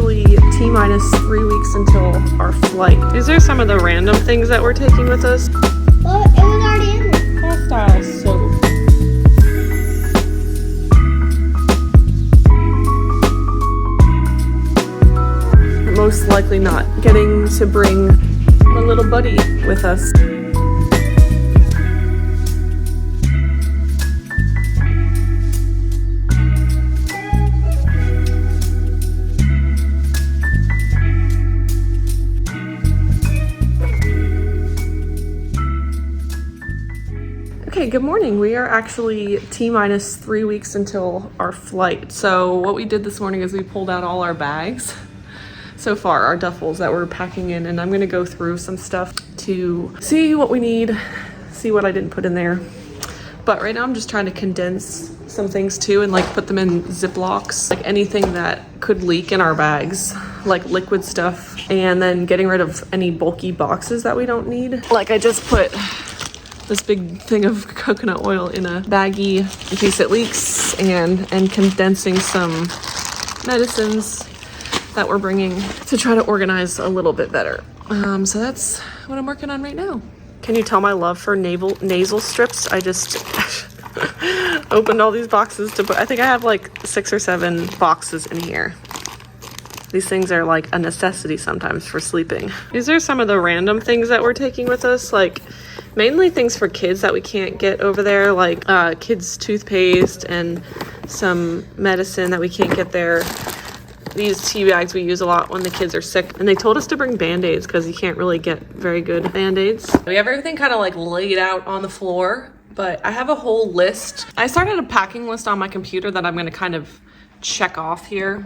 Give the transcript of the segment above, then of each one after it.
actually T-minus 3 weeks until our flight. These are some of the random things that we're taking with us. Well, it was already in there. Hostile soap. Most likely not getting to bring my little buddy with us. Okay, good morning. We are actually T-minus 3 weeks until our flight. So what we did this morning is we pulled out all our bags so far, our duffels that we're packing in, and I'm gonna go through some stuff to see what we need, see what I didn't put in there. But right now I'm just trying to condense some things too and like put them in Ziplocs, like anything that could leak in our bags, like liquid stuff, and then getting rid of any bulky boxes that we don't need. Like I just put this big thing of coconut oil in a baggie in case it leaks, and condensing some medicines that we're bringing to try to organize a little bit better. So that's what I'm working on right now. Can you tell my love for nasal strips? I just opened all these boxes to put, I think I have like 6 or 7 boxes in here. These things are like a necessity sometimes for sleeping. These are some of the random things that we're taking with us, like mainly things for kids that we can't get over there, like kids' toothpaste and some medicine that we can't get there. These tea bags we use a lot when the kids are sick, and they told us to bring band-aids because you can't really get very good band-aids. We have everything kind of like laid out on the floor, but I have a whole list. I started a packing list on my computer that I'm going to kind of check off here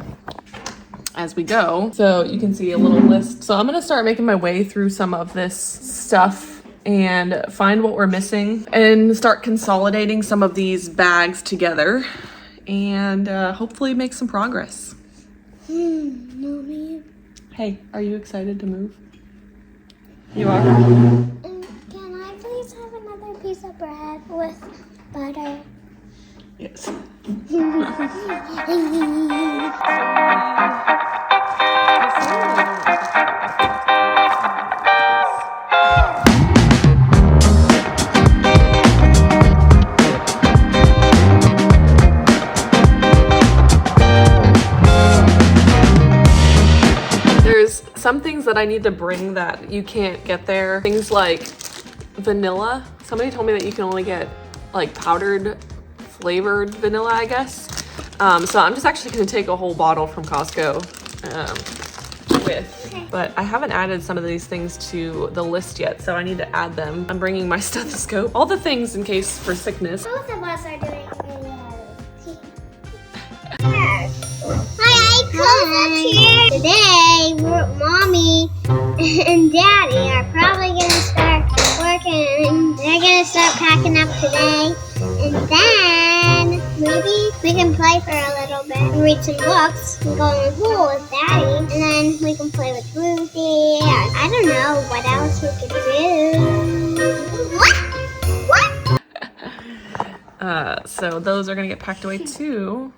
as we go. So you can see a little list. So I'm going to start making my way through some of this stuff and find what we're missing and start consolidating some of these bags together and hopefully make some progress. No, man. Hey, are you excited to move? You are? Can I please have another piece of bread with butter? Yes. There's some things that I need to bring that you can't get there. Things like vanilla. Somebody told me that you can only get like powdered flavored vanilla, I guess. So I'm just actually gonna take a whole bottle from Costco but I haven't added some of these things to the list yet, so I need to add them. I'm bringing my stethoscope, all the things in case for sickness. Both of us are doing Hi, today, Mommy and Daddy are probably going to start working. They're going to start packing up today. And then maybe we can play for a little bit and read some books and go in the pool with Daddy. And then we can play with Ruthie. I don't know what else we could do. What? So those are going to get packed away too.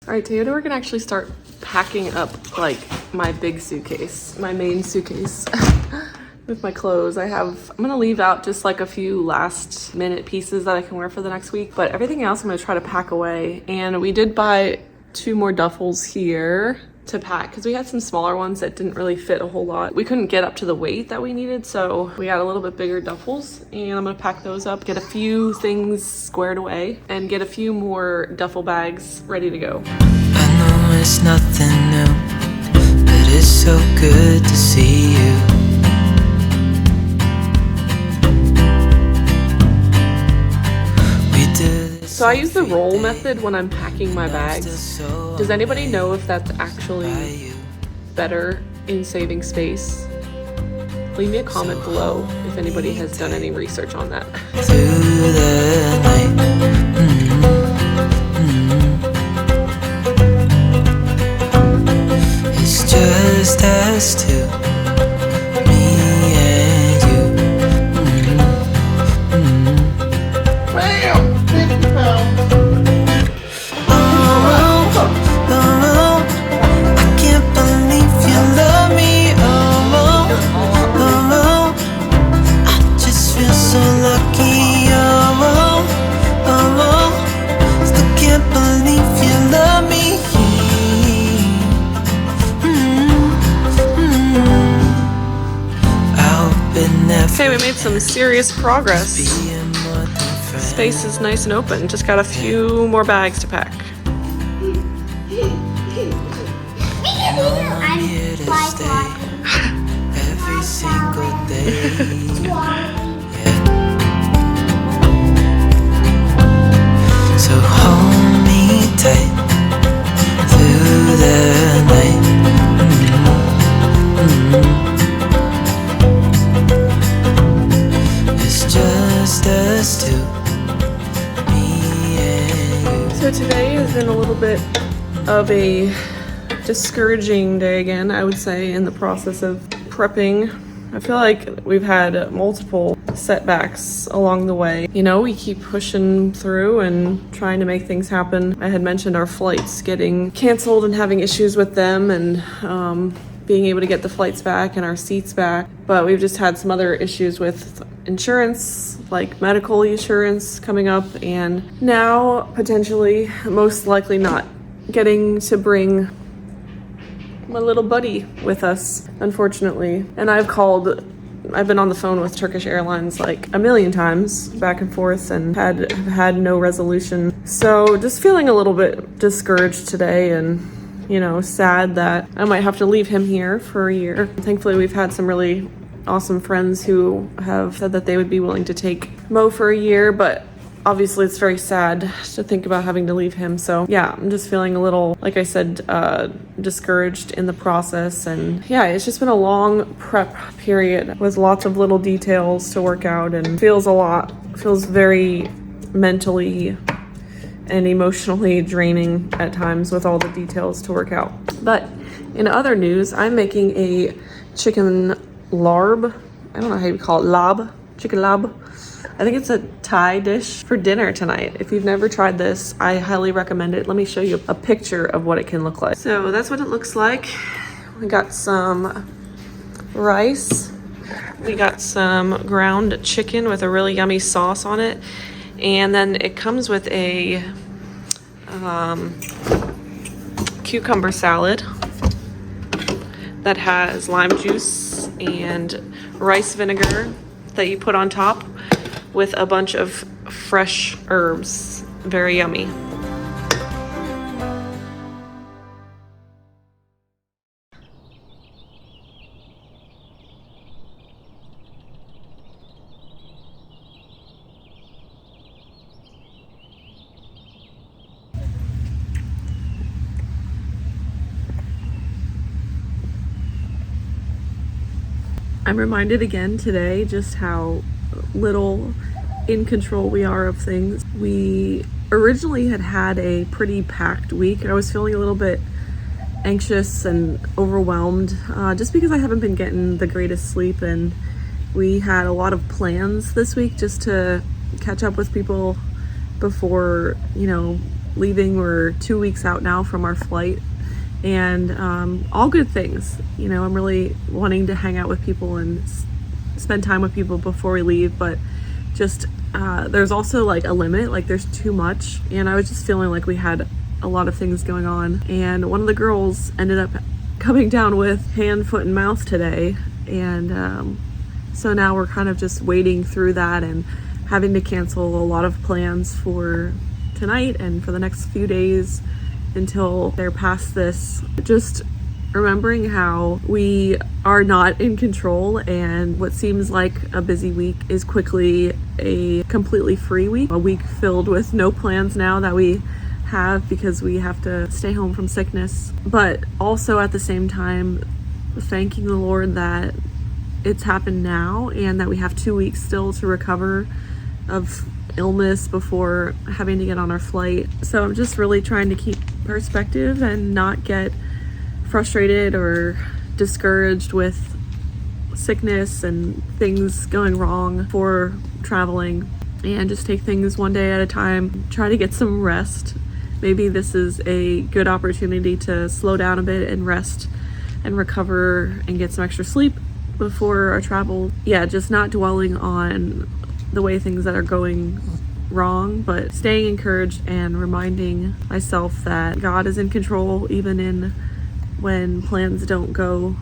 All right, today we're gonna actually start packing up like my big suitcase, my main suitcase with my clothes. I'm gonna leave out just like a few last minute pieces that I can wear for the next week, but everything else I'm gonna try to pack away. And we did buy 2 more duffels here to pack because we had some smaller ones that didn't really fit a whole lot. We couldn't get up to the weight that we needed, so we got a little bit bigger duffels, and I'm gonna pack those up, get a few things squared away, and get a few more duffel bags ready to go. I know it's nothing new, but it's so good to see you. So I use the roll method when I'm packing my bags. Does anybody know if that's actually better in saving space? Leave me a comment below if anybody has done any research on that. Through the night, it's just us two, me and you. I can't believe you love me. I just feel so lucky. Still can't believe you love me. Okay, we made some serious progress. Space is nice and open. Just got a few more bags to pack. I'm Here to stay every single day. Yeah. So hold me tight through the night. It's just us two, me and you. So today has been a little bit of a discouraging day again, I would say, in the process of prepping. I feel like we've had multiple setbacks along the way. You know, we keep pushing through and trying to make things happen. I had mentioned our flights getting canceled and having issues with them, and being able to get the flights back and our seats back. But we've just had some other issues with insurance, like medical insurance coming up, and now potentially, most likely not, getting to bring my little buddy with us, unfortunately. And I've been on the phone with Turkish Airlines like a million times back and forth and had no resolution. So just feeling a little bit discouraged today, and you know, sad that I might have to leave him here for a year. Thankfully, we've had some really awesome friends who have said that they would be willing to take Mo for a year, but obviously it's very sad to think about having to leave him. So yeah, I'm just feeling a little, like I said, discouraged in the process. And yeah, it's just been a long prep period with lots of little details to work out, and feels very mentally and emotionally draining at times with all the details to work out. But in other news, I'm making a chicken larb. I don't know how you call it, chicken lab. I think it's a Thai dish for dinner tonight. If you've never tried this, I highly recommend it. Let me show you a picture of what it can look like. So that's what it looks like. We got some rice. We got some ground chicken with a really yummy sauce on it. And then it comes with a cucumber salad that has lime juice and rice vinegar that you put on top with a bunch of fresh herbs. Very yummy. I'm reminded again today just how little in control we are of things. We originally had a pretty packed week. I was feeling a little bit anxious and overwhelmed just because I haven't been getting the greatest sleep, and we had a lot of plans this week just to catch up with people before, you know, leaving. We're 2 weeks out now from our flight, and all good things. You know, I'm really wanting to hang out with people and spend time with people before we leave, but just there's also like a limit, like there's too much, and I was just feeling like we had a lot of things going on, and one of the girls ended up coming down with hand, foot, and mouth today, and so now we're kind of just wading through that and having to cancel a lot of plans for tonight and for the next few days until they're past this. Just remembering how we are not in control, and what seems like a busy week is quickly a completely free week, a week filled with no plans now that we have because we have to stay home from sickness, but also at the same time thanking the Lord that it's happened now and that we have 2 weeks still to recover of illness before having to get on our flight. So I'm just really trying to keep perspective and not get frustrated or discouraged with sickness and things going wrong for traveling, and just take things one day at a time, try to get some rest. Maybe this is a good opportunity to slow down a bit and rest and recover and get some extra sleep before our travel. Yeah, just not dwelling on the way things that are going wrong, but staying encouraged and reminding myself that God is in control, even in when plans don't go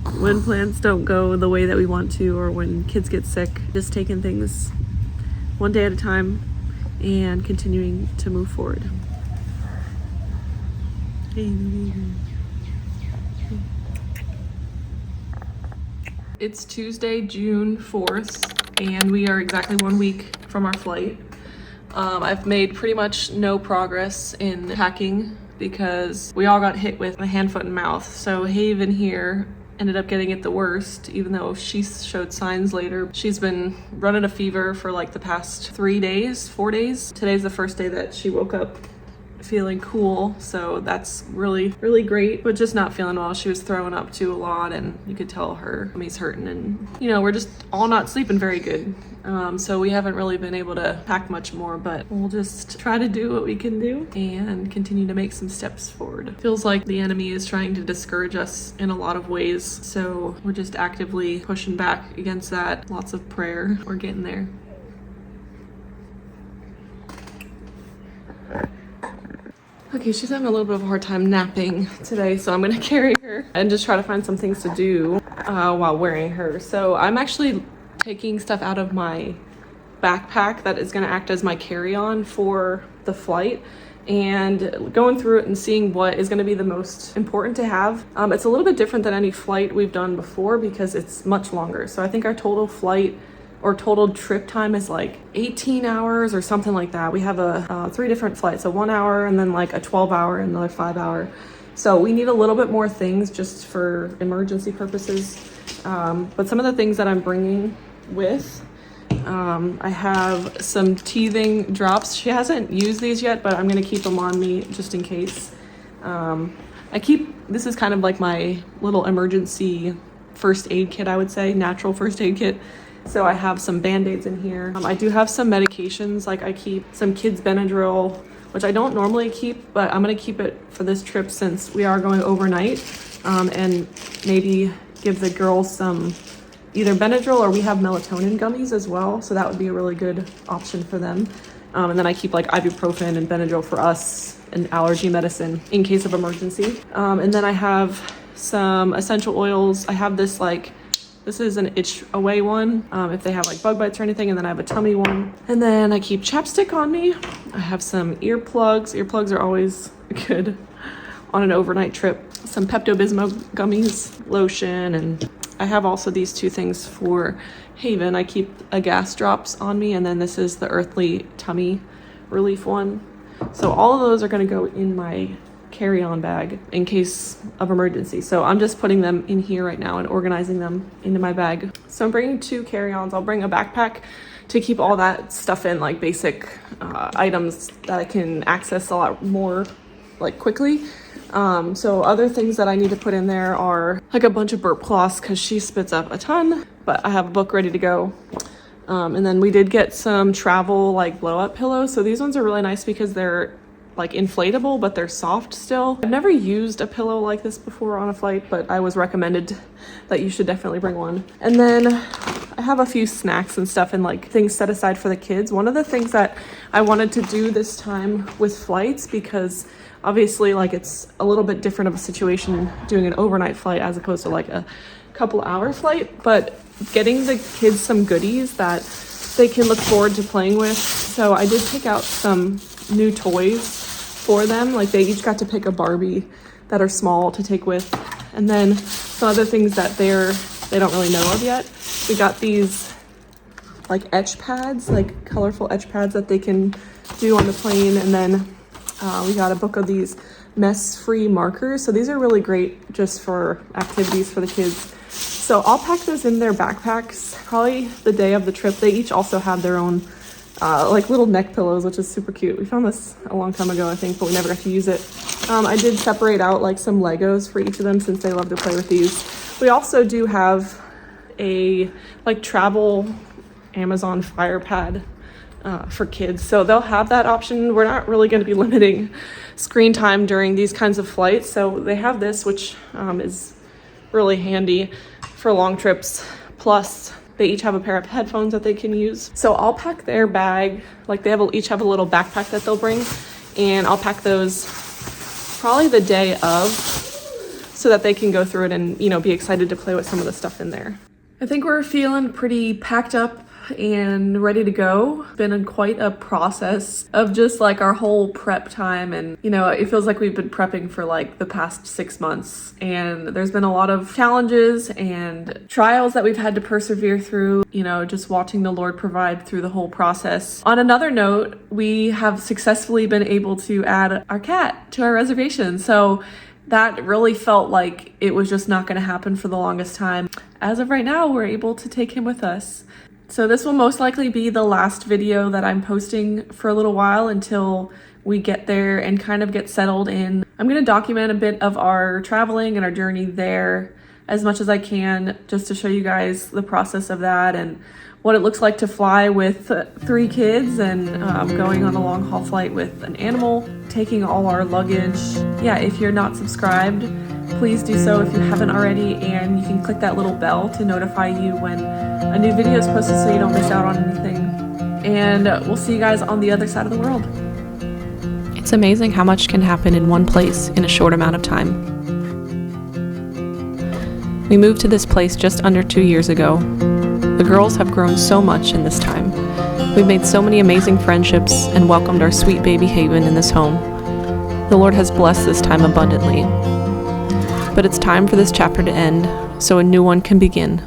the way that we want to, or when kids get sick. Just taking things one day at a time and continuing to move forward. It's Tuesday, June 4th, and we are exactly 1 week from our flight. I've made pretty much no progress in packing because we all got hit with the hand, foot, and mouth. So Haven here ended up getting it the worst, even though she showed signs later. She's been running a fever for like the past 4 days. Today's the first day that she woke up feeling cool, so that's really great, but just not feeling well. She was throwing up too a lot, and you could tell her tummy's hurting, and you know, we're just all not sleeping very good. So we haven't really been able to pack much more, but we'll just try to do what we can do and continue to make some steps forward. Feels like the enemy is trying to discourage us in a lot of ways, so we're just actively pushing back against that. Lots of prayer. We're getting there. Okay, she's having a little bit of a hard time napping today, so I'm gonna carry her and just try to find some things to do while wearing her. So I'm actually taking stuff out of my backpack that is gonna act as my carry-on for the flight, and going through it and seeing what is gonna be the most important to have. It's a little bit different than any flight we've done before because it's much longer. So I think our total flight or total trip time is like 18 hours or something like that. We have a 3 different flights, so 1 hour and then like a 12-hour and another 5-hour. So we need a little bit more things just for emergency purposes. But some of the things that I'm bringing with, I have some teething drops. She hasn't used these yet, but I'm gonna keep them on me just in case. This is kind of like my little emergency first aid kit, I would say, natural first aid kit. So I have some Band-Aids in here. I do have some medications, like I keep some kids Benadryl, which I don't normally keep, but I'm gonna keep it for this trip since we are going overnight, and maybe give the girls some either Benadryl, or we have melatonin gummies as well, so that would be a really good option for them. And then I keep like ibuprofen and Benadryl for us and allergy medicine in case of emergency. And then I have some essential oils. I have this this is an itch away one, if they have like bug bites or anything, and then I have a tummy one. And then I keep chapstick on me. I have some earplugs. Earplugs are always good on an overnight trip. Some Pepto-Bismol gummies, lotion, and I have also these 2 things for Haven. I keep a gas drops on me, and then this is the Earthly tummy relief one. So all of those are gonna go in my carry-on bag in case of emergency. So I'm just putting them in here right now and organizing them into my bag. So I'm bringing 2 carry-ons. I'll bring a backpack to keep all that stuff in, like basic items that I can access a lot more like quickly. So other things that I need to put in there are like a bunch of burp cloths because she spits up a ton, but I have a book ready to go. And then we did get some travel like blow up pillows. So these ones are really nice because they're like inflatable, but they're soft still. I've never used a pillow like this before on a flight, but I was recommended that you should definitely bring one. And then I have a few snacks and stuff and like things set aside for the kids. One of the things that I wanted to do this time with flights, because obviously like it's a little bit different of a situation doing an overnight flight as opposed to like a couple hour flight, but getting the kids some goodies that they can look forward to playing with. So I did pick out some new toys for them. Like they each got to pick a Barbie that are small to take with, and then some other things that they don't really know of yet. We got these like etch pads, like colorful etch pads that they can do on the plane, and then we got a book of these mess-free markers. So these are really great just for activities for the kids. So I'll pack those in their backpacks probably the day of the trip. They each also have their own like little neck pillows, which is super cute. We found this a long time ago, I think, but we never got to use it. I did separate out like some Legos for each of them since they love to play with these. We also do have a like travel Amazon Fire Pad for kids, so they'll have that option. We're not really going to be limiting screen time during these kinds of flights, so they have this, which is really handy for long trips. Plus they each have a pair of headphones that they can use. So I'll pack their bag, like they each have a little backpack that they'll bring, and I'll pack those probably the day of so that they can go through it and, you know, be excited to play with some of the stuff in there. I think we're feeling pretty packed up and ready to go. Been quite a process of just like our whole prep time, and you know, it feels like we've been prepping for like the past 6 months, and there's been a lot of challenges and trials that we've had to persevere through, you know, just watching the Lord provide through the whole process. On another note, we have successfully been able to add our cat to our reservation, so that really felt like it was just not going to happen for the longest time. As of right now, we're able to take him with us. So this will most likely be the last video that I'm posting for a little while until we get there and kind of get settled in. I'm going to document a bit of our traveling and our journey there as much as I can, just to show you guys the process of that and what it looks like to fly with 3 kids and going on a long haul flight with an animal, taking all our luggage. Yeah, if you're not subscribed, please do so if you haven't already, and you can click that little bell to notify you when a new video is posted so you don't miss out on anything. And we'll see you guys on the other side of the world. It's amazing how much can happen in one place in a short amount of time. We moved to this place just under 2 years ago. The girls have grown so much in this time. We've made so many amazing friendships and welcomed our sweet baby Haven in this home. The Lord has blessed this time abundantly. But it's time for this chapter to end so a new one can begin.